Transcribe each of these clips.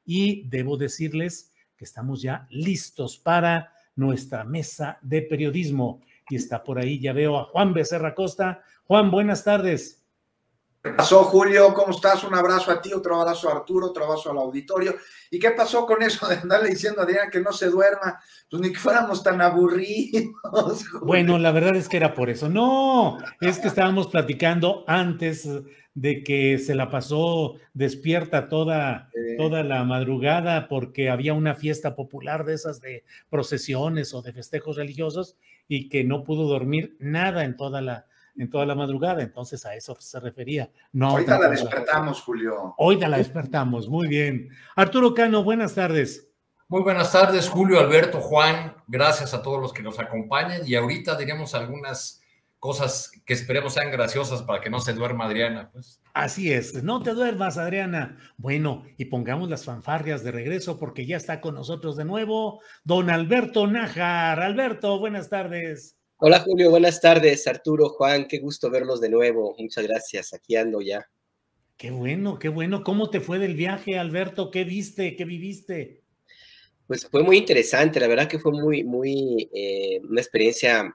y debo decirles que estamos ya listos para nuestra mesa de periodismo. Y está por ahí, ya veo a Juan Becerra Costa. Juan, buenas tardes. ¿Qué pasó, Julio? ¿Cómo estás? Un abrazo a ti, otro abrazo a Arturo, otro abrazo al auditorio. ¿Y qué pasó con eso de andarle diciendo a Adriana que no se duerma? Pues ni que fuéramos tan aburridos. Julio. Bueno, la verdad es que era por eso. No, es que estábamos platicando antes de que se la pasó despierta toda la madrugada porque había una fiesta popular de esas de procesiones o de festejos religiosos y que no pudo dormir nada en toda la madrugada. Entonces a eso se refería. No, ahorita la despertamos, Julio. Ahorita la despertamos, muy bien. Arturo Cano, buenas tardes. Muy buenas tardes, Julio, Alberto, Juan. Gracias a todos los que nos acompañan. Y ahorita diremos algunas cosas que esperemos sean graciosas para que no se duerma Adriana. Pues. Así es, no te duermas, Adriana. Bueno, y pongamos las fanfarrias de regreso porque ya está con nosotros de nuevo don Alberto Nájar. Alberto, buenas tardes. Hola, Julio, buenas tardes. Arturo, Juan, qué gusto verlos de nuevo. Muchas gracias, aquí ando ya. Qué bueno, qué bueno. ¿Cómo te fue del viaje, Alberto? ¿Qué viste? ¿Qué viviste? Pues fue muy interesante, la verdad que fue una experiencia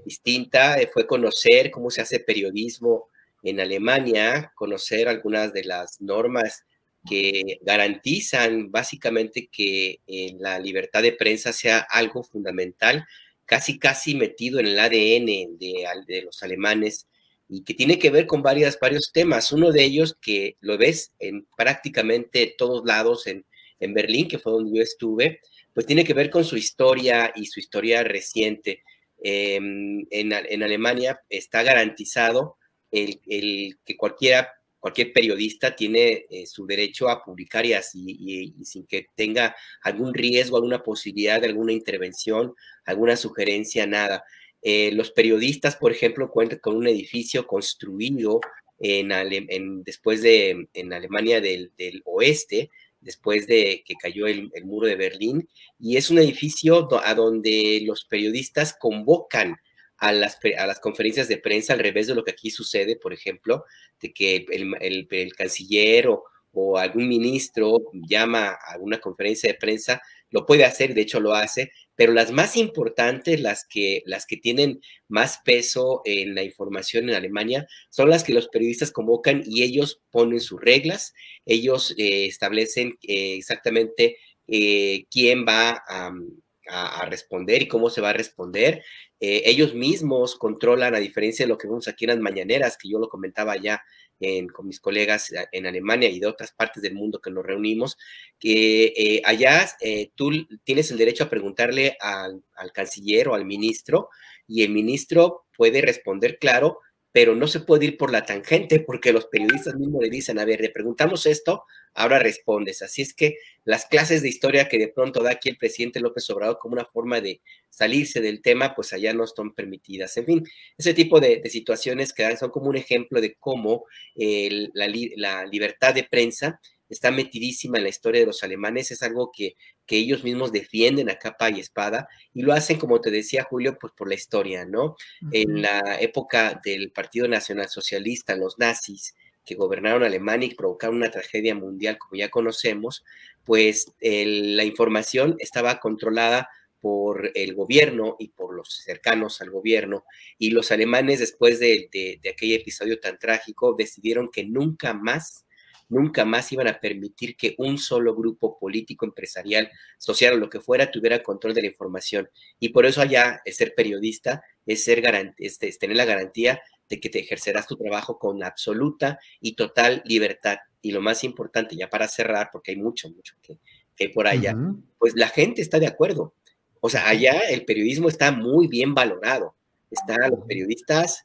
distinta, fue conocer cómo se hace periodismo en Alemania, conocer algunas de las normas que garantizan básicamente que la libertad de prensa sea algo fundamental, casi metido en el ADN de los alemanes y que tiene que ver con varios temas. Uno de ellos que lo ves en prácticamente todos lados, en Berlín, que fue donde yo estuve, pues tiene que ver con su historia y su historia reciente. En Alemania está garantizado el que cualquier periodista tiene su derecho a publicar y sin que tenga algún riesgo, alguna posibilidad de alguna intervención, alguna sugerencia, nada. Los periodistas, por ejemplo, cuentan con un edificio construido en Alemania del oeste, después de que cayó el muro de Berlín, y es un edificio a donde los periodistas convocan a las conferencias de prensa, al revés de lo que aquí sucede, por ejemplo, de que el canciller o algún ministro llama a una conferencia de prensa, lo puede hacer, de hecho lo hace, pero las más importantes, las que tienen más peso en la información en Alemania, son las que los periodistas convocan y ellos ponen sus reglas, ellos establecen exactamente quién va a responder y cómo se va a responder. Ellos mismos controlan, a diferencia de lo que vemos aquí en las mañaneras, que yo lo comentaba ya con mis colegas en Alemania y de otras partes del mundo que nos reunimos, que allá tú tienes el derecho a preguntarle al canciller o al ministro, y el ministro puede responder claro, pero no se puede ir por la tangente porque los periodistas mismos le dicen, a ver, le preguntamos esto, ahora respondes. Así es que las clases de historia que de pronto da aquí el presidente López Obrador como una forma de salirse del tema, pues allá no están permitidas. En fin, ese tipo de situaciones que son como un ejemplo de cómo la libertad de prensa está metidísima en la historia de los alemanes, es algo que ellos mismos defienden a capa y espada, y lo hacen, como te decía, Julio, pues por la historia, ¿no? En la época del Partido Nacional Socialista, los nazis que gobernaron Alemania y provocaron una tragedia mundial, como ya conocemos, pues la información estaba controlada por el gobierno y por los cercanos al gobierno, y los alemanes, después de aquel episodio tan trágico, decidieron que nunca más iban a permitir que un solo grupo político, empresarial, social o lo que fuera tuviera control de la información. Y por eso allá ser periodista es tener la garantía de que te ejercerás tu trabajo con absoluta y total libertad. Y lo más importante, ya para cerrar, porque hay mucho que hay por allá, pues la gente está de acuerdo. O sea, allá el periodismo está muy bien valorado. Los periodistas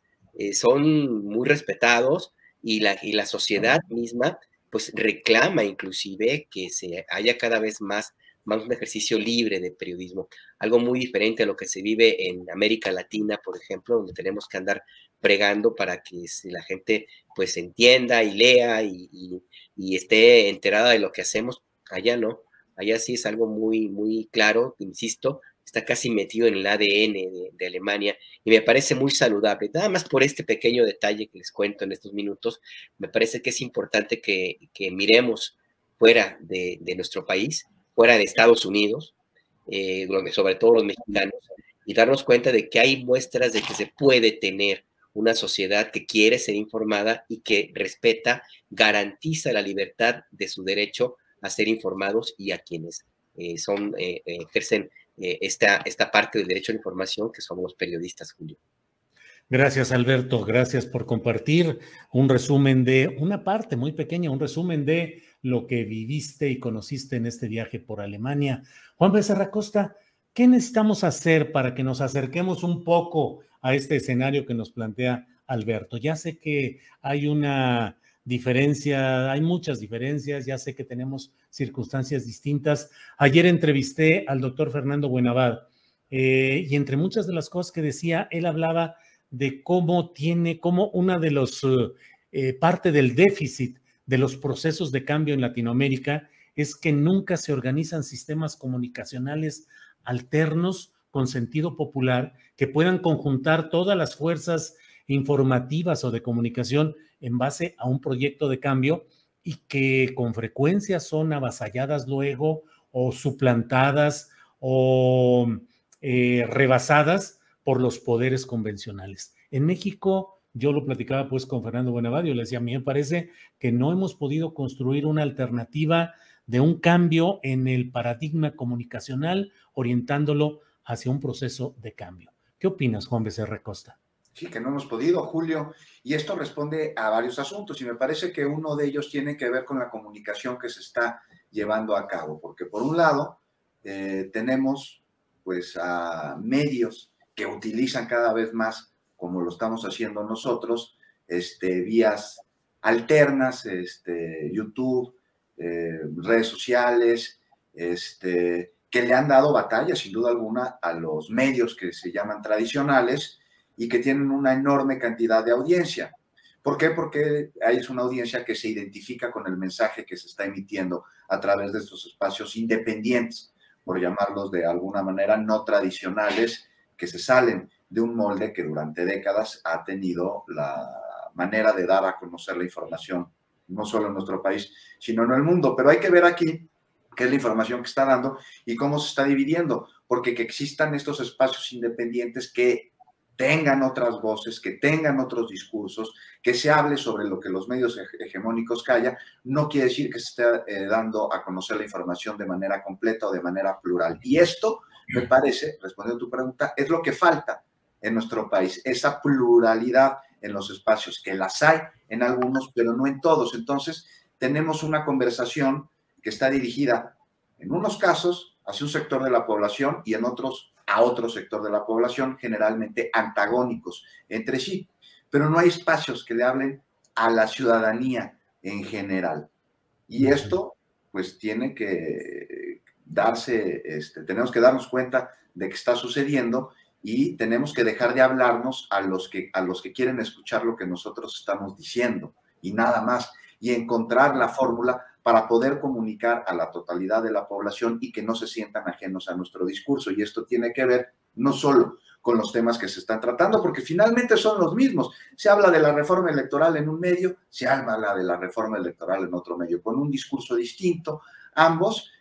son muy respetados, y la sociedad misma pues reclama inclusive que se haya cada vez más un ejercicio libre de periodismo, algo muy diferente a lo que se vive en América Latina, por ejemplo, donde tenemos que andar pregando para que la gente pues entienda y lea y esté enterada de lo que hacemos. Allá no, allá sí es algo muy claro, insisto, está casi metido en el ADN de Alemania, y me parece muy saludable. Nada más por este pequeño detalle que les cuento en estos minutos, me parece que es importante que miremos fuera de nuestro país, fuera de Estados Unidos, sobre todo los mexicanos, y darnos cuenta de que hay muestras de que se puede tener una sociedad que quiere ser informada y que respeta, garantiza la libertad de su derecho a ser informados y a quienes ejercen esta parte del derecho a la información, que somos los periodistas, Julio. Gracias, Alberto. Gracias por compartir un resumen de una parte muy pequeña, un resumen de lo que viviste y conociste en este viaje por Alemania. Juan Becerra Costa, ¿qué necesitamos hacer para que nos acerquemos un poco a este escenario que nos plantea Alberto? Ya sé que hay una diferencia, hay muchas diferencias, ya sé que tenemos circunstancias distintas. Ayer entrevisté al doctor Fernando Buenavad y entre muchas de las cosas que decía, él hablaba de cómo una de los parte del déficit de los procesos de cambio en Latinoamérica es que nunca se organizan sistemas comunicacionales alternos con sentido popular que puedan conjuntar todas las fuerzas informativas o de comunicación en base a un proyecto de cambio, y que con frecuencia son avasalladas luego o suplantadas o rebasadas por los poderes convencionales. En México, yo lo platicaba pues con Fernando Buenavad, yo le decía, a mí me parece que no hemos podido construir una alternativa de un cambio en el paradigma comunicacional, orientándolo hacia un proceso de cambio. ¿Qué opinas, Juan Becerra Costa? Sí, que no hemos podido, Julio, y esto responde a varios asuntos, y me parece que uno de ellos tiene que ver con la comunicación que se está llevando a cabo, porque por un lado tenemos pues a medios que utilizan cada vez más, como lo estamos haciendo nosotros, vías alternas, YouTube, redes sociales, que le han dado batalla, sin duda alguna, a los medios que se llaman tradicionales y que tienen una enorme cantidad de audiencia. ¿Por qué? Porque es una audiencia que se identifica con el mensaje que se está emitiendo a través de estos espacios independientes, por llamarlos de alguna manera no tradicionales, que se salen de un molde que durante décadas ha tenido la manera de dar a conocer la información, no solo en nuestro país, sino en el mundo. Pero hay que ver aquí qué es la información que está dando y cómo se está dividiendo, porque que existan estos espacios independientes que tengan otras voces, que tengan otros discursos, que se hable sobre lo que los medios hegemónicos callan, no quiere decir que se esté dando a conocer la información de manera completa o de manera plural. Y esto, me parece, respondiendo a tu pregunta, es lo que falta en nuestro país, esa pluralidad en los espacios, que las hay en algunos, pero no en todos. Entonces, tenemos una conversación que está dirigida, en unos casos, hacia un sector de la población y en otros a otro sector de la población, generalmente antagónicos entre sí, pero no hay espacios que le hablen a la ciudadanía en general. Y esto, pues, tiene que darse, tenemos que darnos cuenta de que está sucediendo y tenemos que dejar de hablarnos a los que quieren escuchar lo que nosotros estamos diciendo y nada más, y encontrar la fórmula para poder comunicar a la totalidad de la población y que no se sientan ajenos a nuestro discurso. Y esto tiene que ver no solo con los temas que se están tratando, porque finalmente son los mismos. Se habla de la reforma electoral en un medio, se habla de la reforma electoral en otro medio, con un discurso distinto, ambos,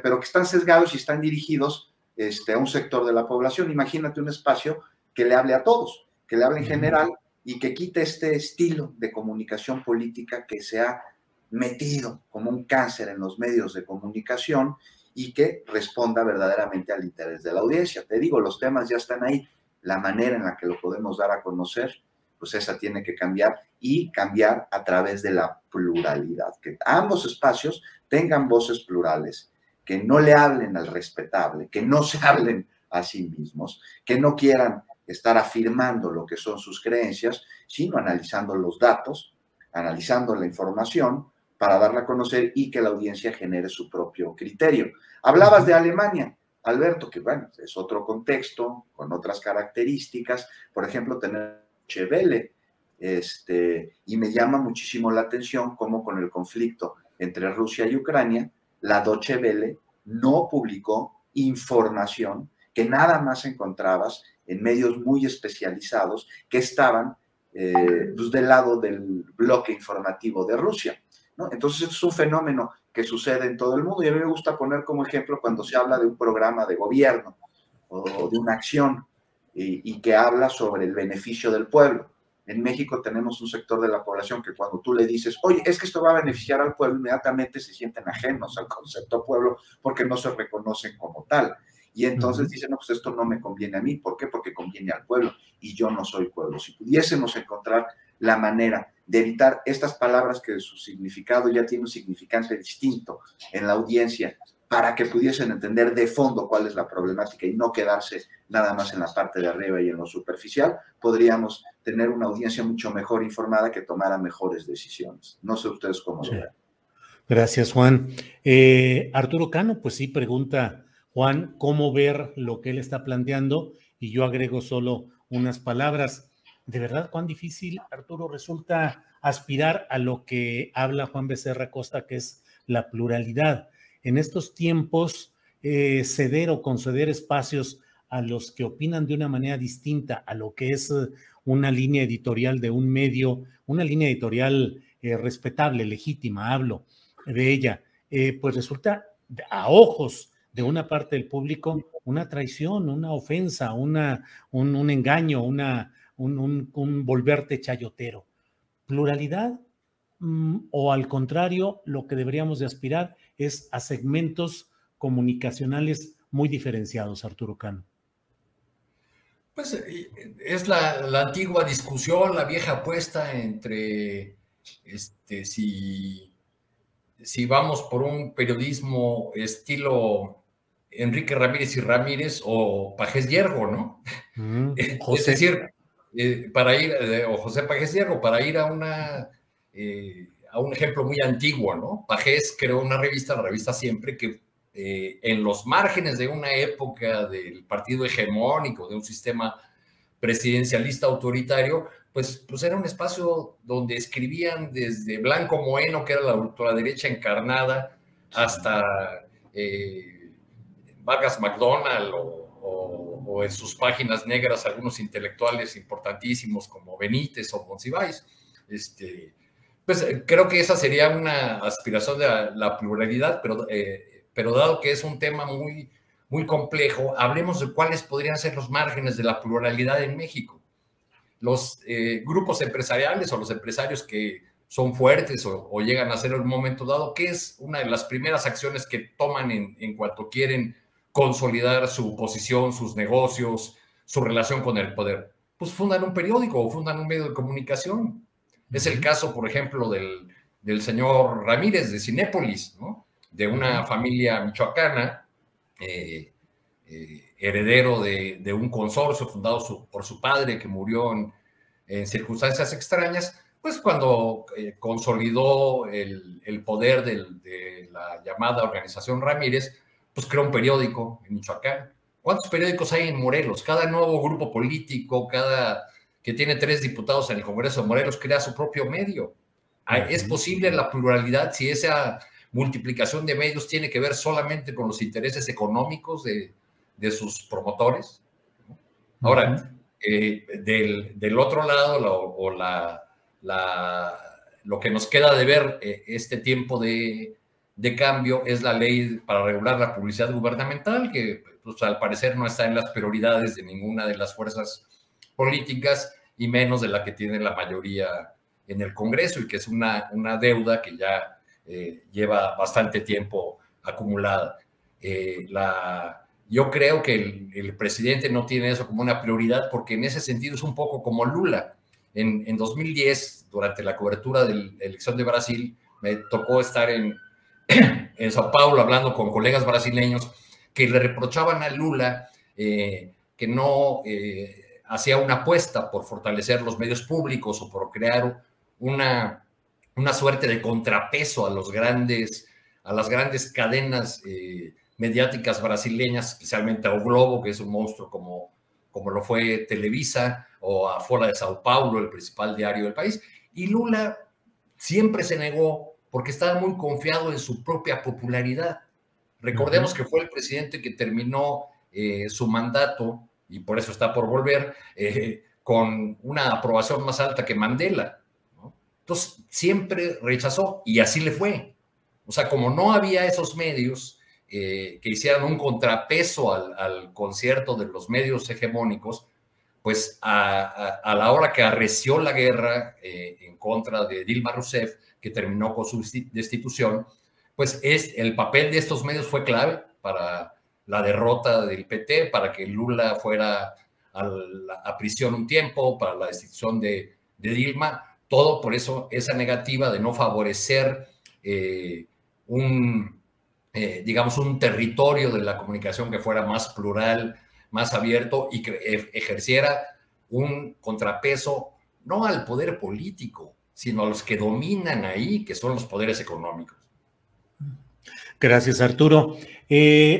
pero que están sesgados y están dirigidos a un sector de la población. Imagínate un espacio que le hable a todos, que le hable en general y que quite este estilo de comunicación política que se ha metido como un cáncer en los medios de comunicación y que responda verdaderamente al interés de la audiencia. Te digo, los temas ya están ahí, la manera en la que lo podemos dar a conocer, pues esa tiene que cambiar y cambiar a través de la pluralidad, que ambos espacios tengan voces plurales, que no le hablen al respetable, que no se hablen a sí mismos, que no quieran estar afirmando lo que son sus creencias, sino analizando los datos, analizando la información, para darla a conocer y que la audiencia genere su propio criterio. Hablabas de Alemania, Alberto, que bueno, es otro contexto, con otras características, por ejemplo, tener Deutsche Welle, y me llama muchísimo la atención cómo con el conflicto entre Rusia y Ucrania, la Deutsche Welle no publicó información que nada más encontrabas en medios muy especializados que estaban pues del lado del bloque informativo de Rusia, ¿no? Entonces, esto es un fenómeno que sucede en todo el mundo. Y a mí me gusta poner como ejemplo cuando se habla de un programa de gobierno o de una acción y que habla sobre el beneficio del pueblo. En México tenemos un sector de la población que cuando tú le dices, oye, es que esto va a beneficiar al pueblo, inmediatamente se sienten ajenos al concepto pueblo porque no se reconocen como tal. Y entonces dicen, no, pues esto no me conviene a mí. ¿Por qué? Porque conviene al pueblo y yo no soy pueblo. Si pudiésemos encontrar la manera de evitar estas palabras que su significado ya tiene un significante distinto en la audiencia, para que pudiesen entender de fondo cuál es la problemática y no quedarse nada más en la parte de arriba y en lo superficial, podríamos tener una audiencia mucho mejor informada que tomara mejores decisiones. No sé ustedes cómo lo ven. Gracias, Juan. Arturo Cano, pues sí, pregunta Juan cómo ver lo que él está planteando y yo agrego solo unas palabras. De verdad, cuán difícil, Arturo, resulta aspirar a lo que habla Juan Becerra Costa, que es la pluralidad. En estos tiempos, ceder o conceder espacios a los que opinan de una manera distinta a lo que es una línea editorial de un medio, una línea editorial respetable, legítima, hablo de ella, pues resulta a ojos de una parte del público una traición, una ofensa, un engaño, un volverte chayotero. Pluralidad, o al contrario, lo que deberíamos de aspirar es a segmentos comunicacionales muy diferenciados, Arturo Cano. Pues es la antigua discusión, la vieja apuesta entre si vamos por un periodismo estilo Enrique Ramírez y Ramírez o Pagés Yergo, ¿no? Es decir, para ir, o José Pagés Yergo, para ir a un ejemplo muy antiguo, ¿no? Pagés creó una revista, la revista Siempre, que en los márgenes de una época del partido hegemónico, de un sistema presidencialista autoritario, pues era un espacio donde escribían desde Blanco Moeno, que era la ultraderecha encarnada, hasta Vargas McDonald o en sus páginas negras algunos intelectuales importantísimos como Benítez o Monsiváis. Pues creo que esa sería una aspiración de la pluralidad, pero dado que es un tema muy, muy complejo, hablemos de cuáles podrían ser los márgenes de la pluralidad en México. Los grupos empresariales o los empresarios que son fuertes o llegan a ser en un momento dado, ¿qué es una de las primeras acciones que toman en cuanto quieren consolidar su posición, sus negocios, su relación con el poder? Pues fundan un periódico o fundan un medio de comunicación. Es el caso, por ejemplo, del señor Ramírez de Cinépolis, ¿no? De una familia michoacana, heredero de un consorcio fundado por su padre que murió en circunstancias extrañas. Pues cuando consolidó el poder de la llamada Organización Ramírez, pues creó un periódico en Michoacán. ¿Cuántos periódicos hay en Morelos? Cada nuevo grupo político, que tiene 3 diputados en el Congreso de Morelos, crea su propio medio. ¿Es posible la pluralidad si esa multiplicación de medios tiene que ver solamente con los intereses económicos de sus promotores? Ahora, del otro lado, lo que nos queda de ver este tiempo de cambio es la ley para regular la publicidad gubernamental, que pues, al parecer no está en las prioridades de ninguna de las fuerzas políticas y menos de la que tiene la mayoría en el Congreso, y que es una deuda que ya lleva bastante tiempo acumulada. Yo creo que el presidente no tiene eso como una prioridad, porque en ese sentido es un poco como Lula. En 2010, durante la cobertura de la elección de Brasil, me tocó estar en Sao Paulo hablando con colegas brasileños que le reprochaban a Lula que no hacía una apuesta por fortalecer los medios públicos o por crear una suerte de contrapeso a las grandes cadenas mediáticas brasileñas, especialmente a O Globo, que es un monstruo como lo fue Televisa, o a Folha de Sao Paulo, el principal diario del país. Y Lula siempre se negó porque estaba muy confiado en su propia popularidad. Recordemos que fue el presidente que terminó su mandato, y por eso está por volver, con una aprobación más alta que Mandela, ¿no? Entonces, siempre rechazó, y así le fue. O sea, como no había esos medios que hicieran un contrapeso al concierto de los medios hegemónicos, pues a la hora que arreció la guerra en contra de Dilma Rousseff, que terminó con su destitución, pues el papel de estos medios fue clave para la derrota del PT, para que Lula fuera a prisión un tiempo, para la destitución de Dilma, todo por eso esa negativa de no favorecer digamos, un territorio de la comunicación que fuera más plural, más abierto y que ejerciera un contrapeso no al poder político, sino a los que dominan ahí, que son los poderes económicos. Gracias, Arturo.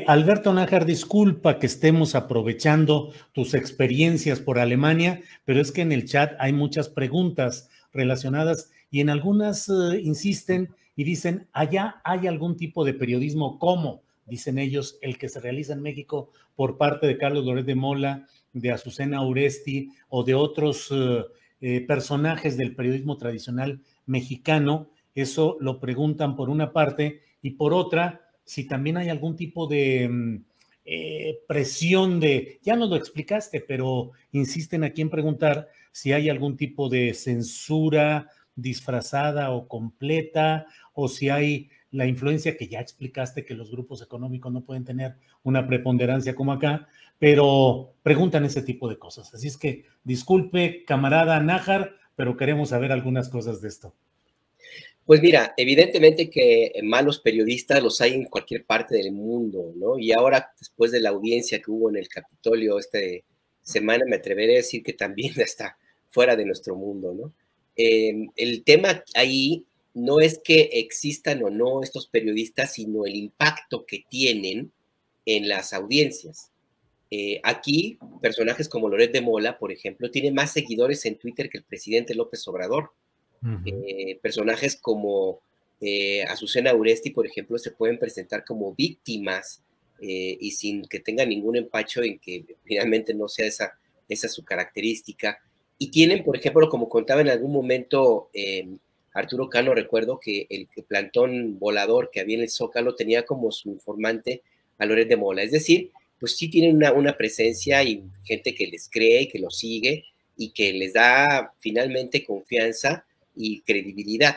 Alberto Nájar, disculpa que estemos aprovechando tus experiencias por Alemania, pero es que en el chat hay muchas preguntas relacionadas y en algunas insisten y dicen, allá hay algún tipo de periodismo, ¿cómo? Dicen ellos, el que se realiza en México por parte de Carlos Loret de Mola, de Azucena Uresti o de otros personajes del periodismo tradicional mexicano. Eso lo preguntan por una parte, y por otra, si también hay algún tipo de presión ya nos lo explicaste, pero insisten aquí en preguntar si hay algún tipo de censura disfrazada o completa, o si hay la influencia que ya explicaste, que los grupos económicos no pueden tener una preponderancia como acá, pero preguntan ese tipo de cosas. Así es que disculpe, camarada Nájar, pero queremos saber algunas cosas de esto. Pues mira, evidentemente que malos periodistas los hay en cualquier parte del mundo, ¿no? Y ahora, después de la audiencia que hubo en el Capitolio esta semana, me atreveré a decir que también está fuera de nuestro mundo, ¿no? El tema ahí no es que existan o no estos periodistas, sino el impacto que tienen en las audiencias. Aquí, personajes como Loret de Mola, por ejemplo, tiene más seguidores en Twitter que el presidente López Obrador. Personajes como Azucena Uresti, por ejemplo, se pueden presentar como víctimas y sin que tengan ningún empacho en que finalmente no sea esa su característica. Y tienen, por ejemplo, como contaba en algún momento Arturo Cano, recuerdo que el plantón volador que había en el Zócalo tenía como su informante a Loret de Mola. Es decir, pues sí tienen una presencia y gente que les cree, que los sigue y que les da finalmente confianza y credibilidad.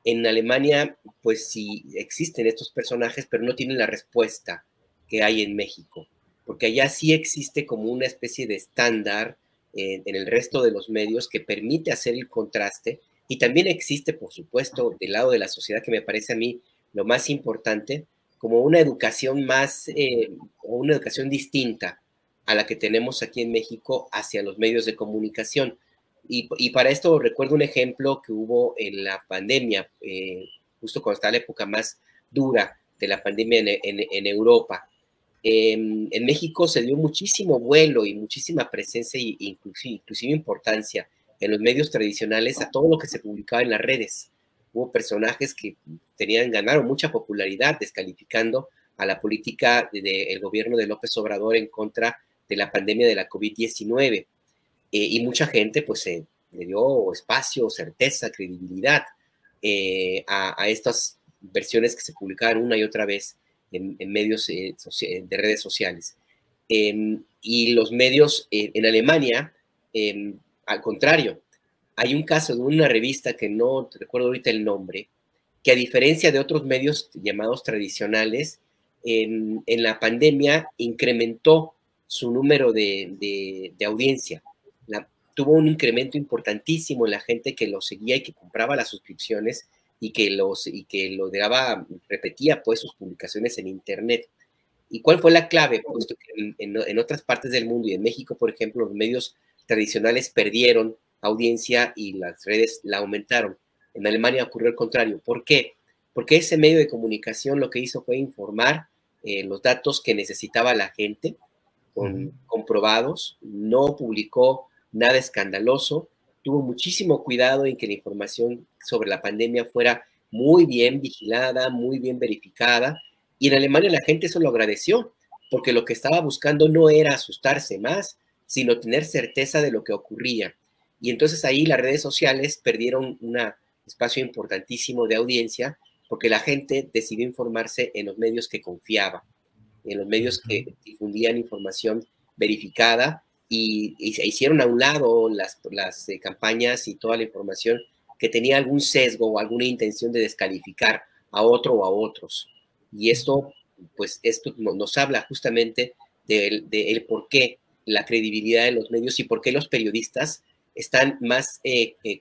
En Alemania, pues sí existen estos personajes, pero no tienen la respuesta que hay en México, porque allá sí existe como una especie de estándar en el resto de los medios que permite hacer el contraste, y también existe, por supuesto, del lado de la sociedad, que me parece a mí lo más importante, como una educación más, o una educación distinta a la que tenemos aquí en México hacia los medios de comunicación. Y para esto recuerdo un ejemplo que hubo en la pandemia, justo cuando estaba la época más dura de la pandemia en Europa. En México se dio muchísimo vuelo y muchísima presencia e inclusive importancia en los medios tradicionales a todo lo que se publicaba en las redes. Hubo personajes que ganaron mucha popularidad descalificando a la política del gobierno de López Obrador en contra de la pandemia de la COVID-19. Y mucha gente pues le dio espacio, certeza, credibilidad a estas versiones que se publicaban una y otra vez en medios de redes sociales. Y los medios en Alemania, al contrario, hay un caso de una revista que no recuerdo ahorita el nombre, que a diferencia de otros medios llamados tradicionales, en la pandemia incrementó su número de audiencia. Tuvo un incremento importantísimo en la gente que lo seguía y que compraba las suscripciones y que repetía pues sus publicaciones en internet. ¿Y cuál fue la clave? Puesto que en otras partes del mundo y en México, por ejemplo, los medios tradicionales perdieron audiencia y las redes la aumentaron. En Alemania ocurrió el contrario. ¿Por qué? Porque ese medio de comunicación lo que hizo fue informar los datos que necesitaba la gente, comprobados, no publicó nada escandaloso, tuvo muchísimo cuidado en que la información sobre la pandemia fuera muy bien vigilada, muy bien verificada, y en Alemania la gente eso lo agradeció, porque lo que estaba buscando no era asustarse más, sino tener certeza de lo que ocurría. Y entonces ahí las redes sociales perdieron un espacio importantísimo de audiencia porque la gente decidió informarse en los medios que confiaba, en los medios que difundían información verificada y se hicieron a un lado las campañas y toda la información que tenía algún sesgo o alguna intención de descalificar a otro o a otros. Y esto, pues, esto nos habla justamente del por qué la credibilidad de los medios y por qué los periodistas están más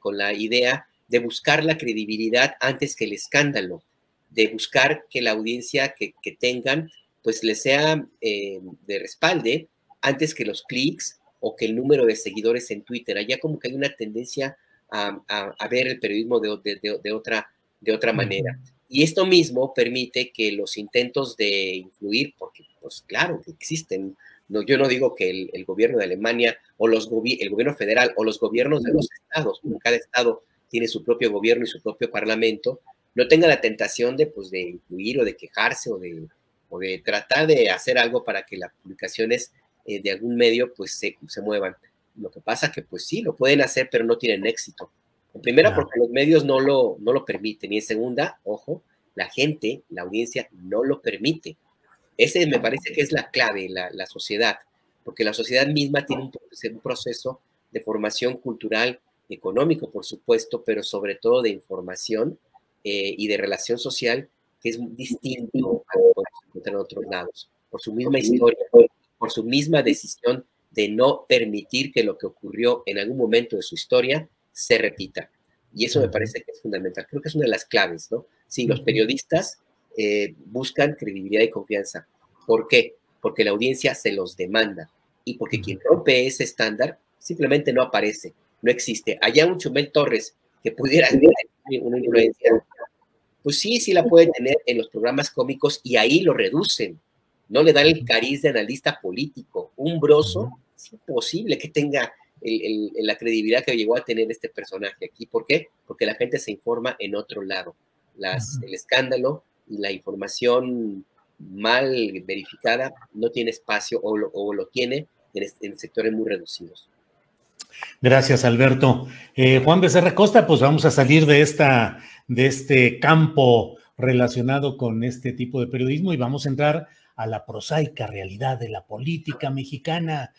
con la idea de buscar la credibilidad antes que el escándalo, de buscar que la audiencia que tengan, pues les sea de respalde antes que los clics o que el número de seguidores en Twitter. Allá como que hay una tendencia a ver el periodismo de otra manera. Y esto mismo permite que los intentos de influir, porque pues claro que existen, no, yo no digo que el gobierno de Alemania o el gobierno federal o los gobiernos de los estados, porque cada estado tiene su propio gobierno y su propio parlamento, no tenga la tentación de influir o de quejarse o de tratar de hacer algo para que las publicaciones de algún medio pues se muevan. Lo que pasa que pues sí, lo pueden hacer, pero no tienen éxito. En primera, porque los medios no lo permiten. Y en segunda, ojo, la gente, la audiencia no lo permite. Ese me parece que es la clave, la sociedad, porque la sociedad misma tiene un proceso de formación cultural, económico, por supuesto, pero sobre todo de información y de relación social, que es distinto a lo que podemos encontrar en otros lados, por su misma historia, por su misma decisión de no permitir que lo que ocurrió en algún momento de su historia se repita. Y eso me parece que es fundamental. Creo que es una de las claves, ¿no? Sí, los periodistas buscan credibilidad y confianza. ¿Por qué? Porque la audiencia se los demanda y porque quien rompe ese estándar simplemente no aparece, no existe. Allá un Chumel Torres que pudiera tener una influencia, pues sí la puede tener en los programas cómicos y ahí lo reducen. No le dan el cariz de analista político. Un Broso, es imposible que tenga la credibilidad que llegó a tener este personaje aquí. ¿Por qué? Porque la gente se informa en otro lado. El escándalo y la información mal verificada no tiene espacio o lo tiene en sectores muy reducidos. Gracias, Alberto. Juan Becerra Costa, pues vamos a salir de este campo relacionado con este tipo de periodismo y vamos a entrar a la prosaica realidad de la política mexicana.